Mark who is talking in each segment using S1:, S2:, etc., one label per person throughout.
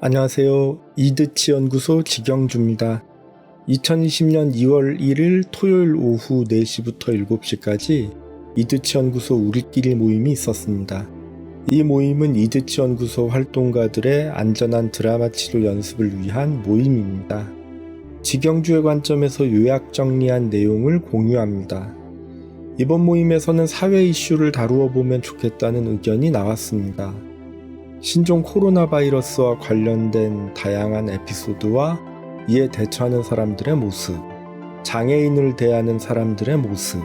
S1: 안녕하세요. 이드치 연구소 지경주입니다. 2020년 2월 1일 토요일 오후 4시부터 7시까지 이드치 연구소 우리끼리 모임이 있었습니다. 이 모임은 이드치 연구소 활동가들의 안전한 드라마 치료 연습을 위한 모임입니다. 지경주의 관점에서 요약 정리한 내용을 공유합니다. 이번 모임에서는 사회 이슈를 다루어 보면 좋겠다는 의견이 나왔습니다. 신종 코로나 바이러스와 관련된 다양한 에피소드와 이에 대처하는 사람들의 모습, 장애인을 대하는 사람들의 모습,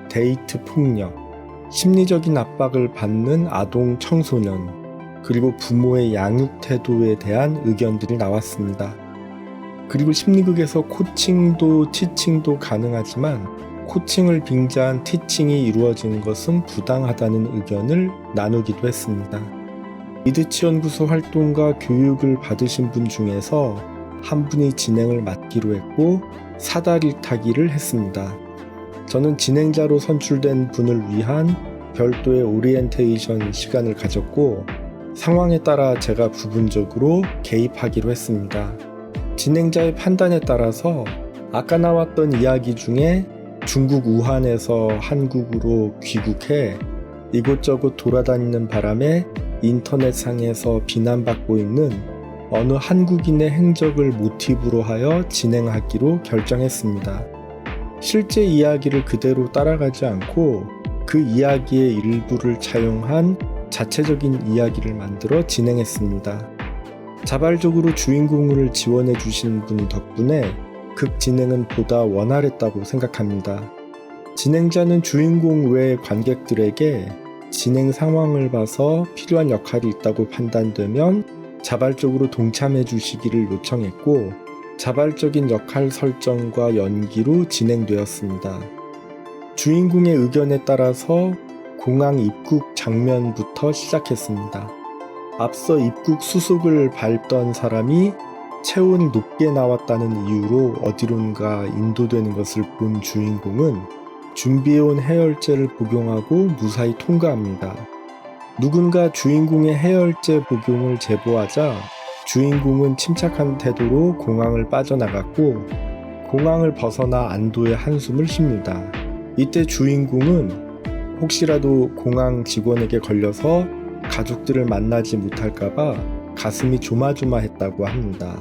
S1: 데이트 폭력, 심리적인 압박을 받는 아동 청소년, 그리고 부모의 양육 태도에 대한 의견들이 나왔습니다. 그리고 심리극에서 코칭도 티칭도 가능하지만 코칭을 빙자한 티칭이 이루어진 것은 부당하다는 의견을 나누기도 했습니다. 이드치 연구소 활동과 교육을 받으신 분 중에서 한 분이 진행을 맡기로 했고 사다리타기를 했습니다. 저는 진행자로 선출된 분을 위한 별도의 오리엔테이션 시간을 가졌고 상황에 따라 제가 부분적으로 개입하기로 했습니다. 진행자의 판단에 따라서 아까 나왔던 이야기 중에 중국 우한에서 한국으로 귀국해 이곳저곳 돌아다니는 바람에 인터넷상에서 비난받고 있는 어느 한국인의 행적을 모티브로 하여 진행하기로 결정했습니다. 실제 이야기를 그대로 따라가지 않고 그 이야기의 일부를 차용한 자체적인 이야기를 만들어 진행했습니다. 자발적으로 주인공을 지원해 주신 분 덕분에 극 진행은 보다 원활했다고 생각합니다. 진행자는 주인공 외 관객들에게 진행 상황을 봐서 필요한 역할이 있다고 판단되면 자발적으로 동참해 주시기를 요청했고 자발적인 역할 설정과 연기로 진행되었습니다. 주인공의 의견에 따라서 공항 입국 장면부터 시작했습니다. 앞서 입국 수속을 밟던 사람이 체온이 높게 나왔다는 이유로 어디론가 인도되는 것을 본 주인공은 준비해온 해열제를 복용하고 무사히 통과합니다. 누군가 주인공의 해열제 복용을 제보하자 주인공은 침착한 태도로 공항을 빠져나갔고 공항을 벗어나 안도의 한숨을 쉽니다. 이때 주인공은 혹시라도 공항 직원에게 걸려서 가족들을 만나지 못할까봐 가슴이 조마조마했다고 합니다.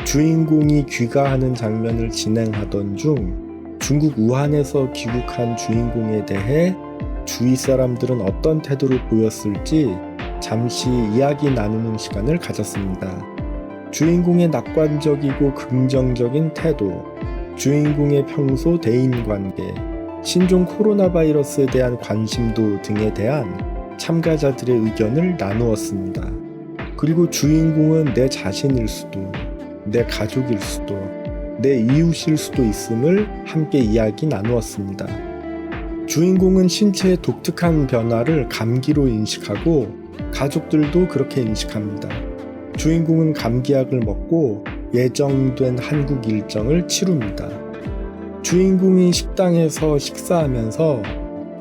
S1: 주인공이 귀가하는 장면을 진행하던 중 중국 우한에서 귀국한 주인공에 대해 주위 사람들은 어떤 태도를 보였을지 잠시 이야기 나누는 시간을 가졌습니다. 주인공의 낙관적이고 긍정적인 태도, 주인공의 평소 대인관계, 신종 코로나 바이러스에 대한 관심도 등에 대한 참가자들의 의견을 나누었습니다. 그리고 주인공은 내 자신일 수도, 내 가족일 수도, 내 이웃일 수도 있음을 함께 이야기 나누었습니다. 주인공은 신체의 독특한 변화를 감기로 인식하고 가족들도 그렇게 인식합니다. 주인공은 감기약을 먹고 예정된 한국 일정을 치룹니다. 주인공이 식당에서 식사하면서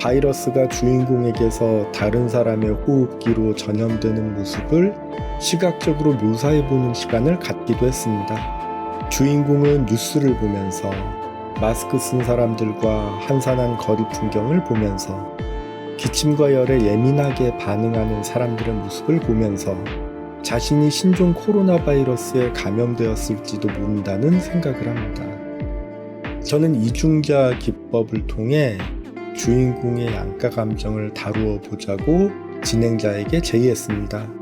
S1: 바이러스가 주인공에게서 다른 사람의 호흡기로 전염되는 모습을 시각적으로 묘사해보는 시간을 갖기도 했습니다. 주인공은 뉴스를 보면서 마스크 쓴 사람들과 한산한 거리 풍경을 보면서 기침과 열에 예민하게 반응하는 사람들의 모습을 보면서 자신이 신종 코로나 바이러스에 감염되었을지도 모른다는 생각을 합니다. 저는 이중자 기법을 통해 주인공의 양가 감정을 다루어 보자고 진행자에게 제의했습니다.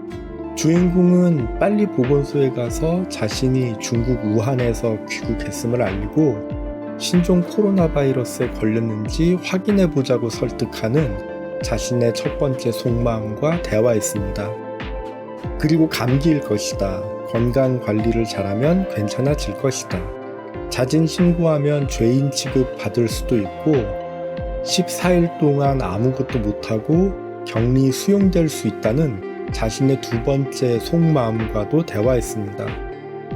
S1: 주인공은 빨리 보건소에 가서 자신이 중국 우한에서 귀국했음을 알리고 신종 코로나 바이러스에 걸렸는지 확인해 보자고 설득하는 자신의 첫 번째 속마음과 대화했습니다. 그리고 감기일 것이다. 건강 관리를 잘하면 괜찮아질 것이다. 자진 신고하면 죄인 취급 받을 수도 있고 14일 동안 아무것도 못하고 격리 수용될 수 있다는 자신의 두 번째 속마음과도 대화했습니다.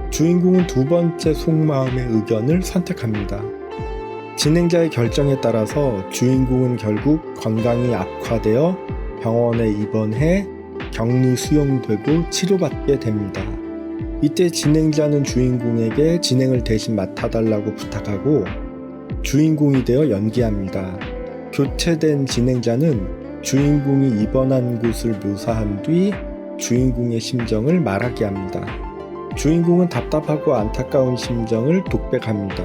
S1: 주인공은 두 번째 속마음의 의견을 선택합니다. 진행자의 결정에 따라서 주인공은 결국 건강이 악화되어 병원에 입원해 격리 수용되고 치료받게 됩니다. 이때 진행자는 주인공에게 진행을 대신 맡아달라고 부탁하고 주인공이 되어 연기합니다. 교체된 진행자는 주인공이 입원한 곳을 묘사한 뒤 주인공의 심정을 말하게 합니다. 주인공은 답답하고 안타까운 심정을 독백합니다.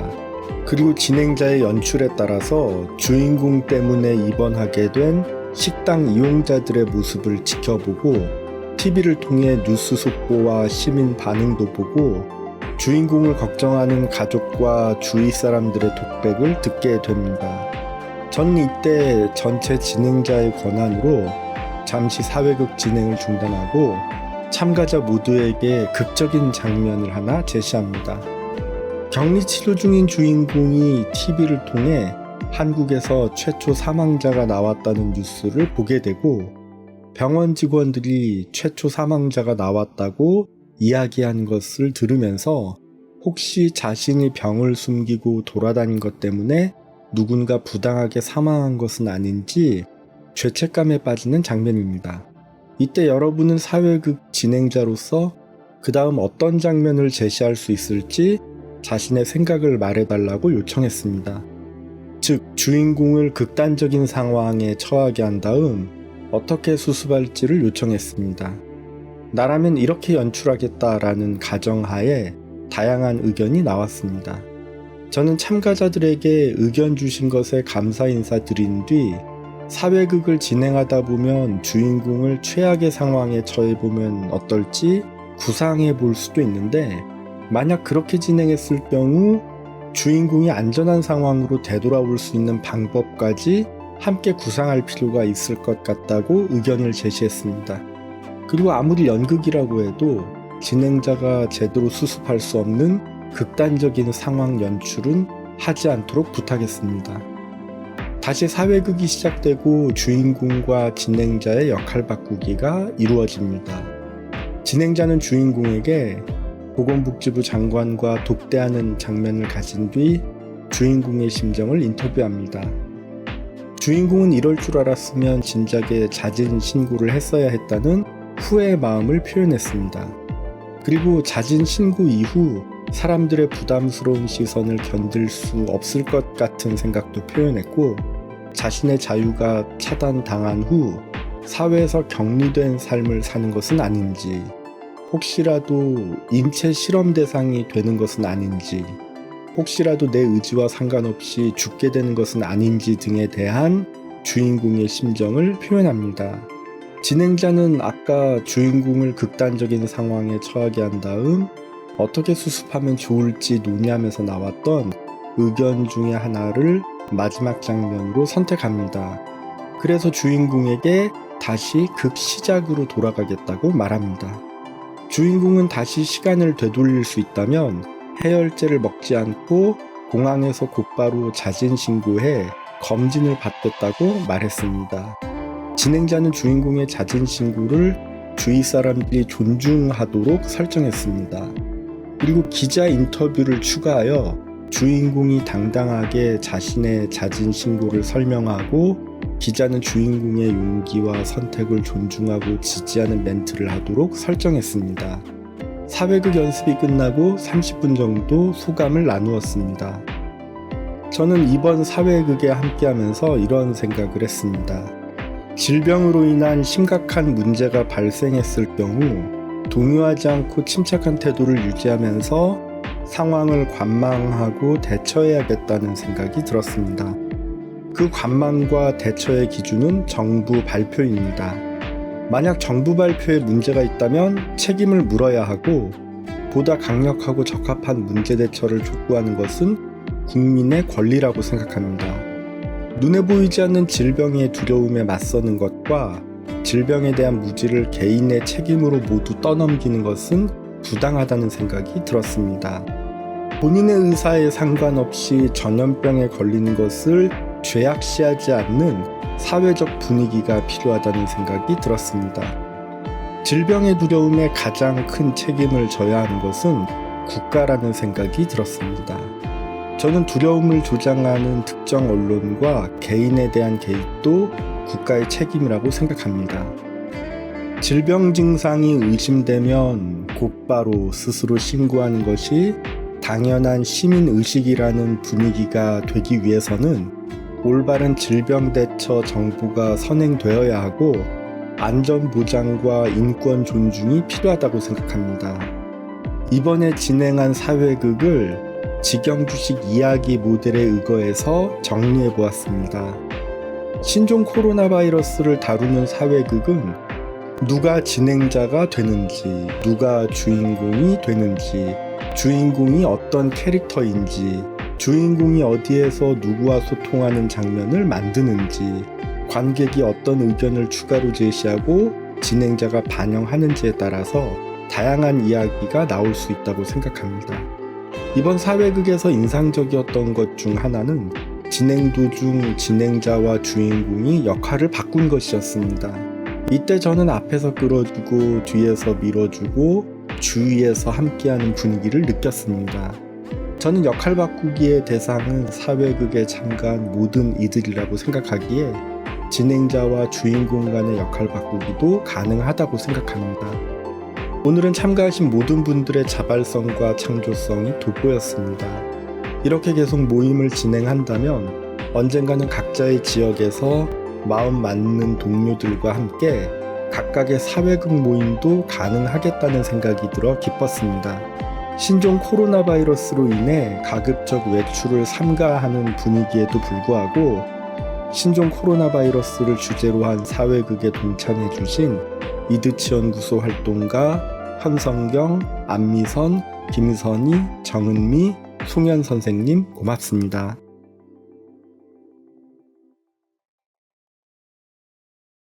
S1: 그리고 진행자의 연출에 따라서 주인공 때문에 입원하게 된 식당 이용자들의 모습을 지켜보고 TV를 통해 뉴스 속보와 시민 반응도 보고 주인공을 걱정하는 가족과 주위 사람들의 독백을 듣게 됩니다. 저는 이때 전체 진행자의 권한으로 잠시 사회극 진행을 중단하고 참가자 모두에게 극적인 장면을 하나 제시합니다. 격리치료 중인 주인공이 TV를 통해 한국에서 최초 사망자가 나왔다는 뉴스를 보게 되고 병원 직원들이 최초 사망자가 나왔다고 이야기한 것을 들으면서 혹시 자신이 병을 숨기고 돌아다닌 것 때문에 누군가 부당하게 사망한 것은 아닌지 죄책감에 빠지는 장면입니다. 이때 여러분은 사회극 진행자로서 그 다음 어떤 장면을 제시할 수 있을지 자신의 생각을 말해달라고 요청했습니다. 즉, 주인공을 극단적인 상황에 처하게 한 다음 어떻게 수습할지를 요청했습니다. 나라면 이렇게 연출하겠다라는 가정하에 다양한 의견이 나왔습니다. 저는 참가자들에게 의견 주신 것에 감사 인사드린 뒤 사회극을 진행하다 보면 주인공을 최악의 상황에 처해보면 어떨지 구상해 볼 수도 있는데 만약 그렇게 진행했을 경우 주인공이 안전한 상황으로 되돌아올 수 있는 방법까지 함께 구상할 필요가 있을 것 같다고 의견을 제시했습니다. 그리고 아무리 연극이라고 해도 진행자가 제대로 수습할 수 없는 극단적인 상황 연출은 하지 않도록 부탁했습니다. 다시 사회극이 시작되고 주인공과 진행자의 역할 바꾸기가 이루어집니다. 진행자는 주인공에게 보건복지부 장관과 독대하는 장면을 가진 뒤 주인공의 심정을 인터뷰합니다. 주인공은 이럴 줄 알았으면 진작에 자진 신고를 했어야 했다는 후회의 마음을 표현했습니다. 그리고 자진 신고 이후 사람들의 부담스러운 시선을 견딜 수 없을 것 같은 생각도 표현했고 자신의 자유가 차단당한 후 사회에서 격리된 삶을 사는 것은 아닌지 혹시라도 인체 실험 대상이 되는 것은 아닌지 혹시라도 내 의지와 상관없이 죽게 되는 것은 아닌지 등에 대한 주인공의 심정을 표현합니다. 진행자는 아까 주인공을 극단적인 상황에 처하게 한 다음 어떻게 수습하면 좋을지 논의하면서 나왔던 의견 중에 하나를 마지막 장면으로 선택합니다. 그래서 주인공에게 다시 극시작으로 돌아가겠다고 말합니다. 주인공은 다시 시간을 되돌릴 수 있다면 해열제를 먹지 않고 공항에서 곧바로 자진 신고해 검진을 받겠다고 말했습니다. 진행자는 주인공의 자진 신고를 주위 사람들이 존중하도록 설정했습니다. 그리고 기자 인터뷰를 추가하여 주인공이 당당하게 자신의 자진 신고를 설명하고 기자는 주인공의 용기와 선택을 존중하고 지지하는 멘트를 하도록 설정했습니다. 사회극 연습이 끝나고 30분 정도 소감을 나누었습니다. 저는 이번 사회극에 함께하면서 이런 생각을 했습니다. 질병으로 인한 심각한 문제가 발생했을 경우 동요하지 않고 침착한 태도를 유지하면서 상황을 관망하고 대처해야겠다는 생각이 들었습니다. 그 관망과 대처의 기준은 정부 발표입니다. 만약 정부 발표에 문제가 있다면 책임을 물어야 하고 보다 강력하고 적합한 문제 대처를 촉구하는 것은 국민의 권리라고 생각합니다. 눈에 보이지 않는 질병의 두려움에 맞서는 것과 질병에 대한 무지를 개인의 책임으로 모두 떠넘기는 것은 부당하다는 생각이 들었습니다. 본인의 의사에 상관없이 전염병에 걸리는 것을 죄악시하지 않는 사회적 분위기가 필요하다는 생각이 들었습니다. 질병의 두려움에 가장 큰 책임을 져야 하는 것은 국가라는 생각이 들었습니다. 저는 두려움을 조장하는 특정 언론과 개인에 대한 개입도 국가의 책임이라고 생각합니다. 질병 증상이 의심되면 곧바로 스스로 신고하는 것이 당연한 시민의식이라는 분위기가 되기 위해서는 올바른 질병 대처 정보가 선행되어야 하고 안전보장과 인권 존중이 필요하다고 생각합니다. 이번에 진행한 사회극을 직영주식 이야기 모델에 의거해서 정리해 보았습니다. 신종 코로나 바이러스를 다루는 사회극은 누가 진행자가 되는지, 누가 주인공이 되는지, 주인공이 어떤 캐릭터인지, 주인공이 어디에서 누구와 소통하는 장면을 만드는지, 관객이 어떤 의견을 추가로 제시하고 진행자가 반영하는지에 따라서 다양한 이야기가 나올 수 있다고 생각합니다. 이번 사회극에서 인상적이었던 것 중 하나는 진행 도중 진행자와 주인공이 역할을 바꾼 것이었습니다. 이때 저는 앞에서 끌어주고 뒤에서 밀어주고 주위에서 함께하는 분위기를 느꼈습니다. 저는 역할 바꾸기의 대상은 사회극에 참가한 모든 이들이라고 생각하기에 진행자와 주인공 간의 역할 바꾸기도 가능하다고 생각합니다. 오늘은 참가하신 모든 분들의 자발성과 창조성이 돋보였습니다. 이렇게 계속 모임을 진행한다면 언젠가는 각자의 지역에서 마음 맞는 동료들과 함께 각각의 사회극 모임도 가능하겠다는 생각이 들어 기뻤습니다. 신종 코로나 바이러스로 인해 가급적 외출을 삼가하는 분위기에도 불구하고 신종 코로나 바이러스를 주제로 한 사회극에 동참해 주신 이드치 연구소 활동가 현성경, 안미선, 김선희, 정은미, 송현 선생님 고맙습니다.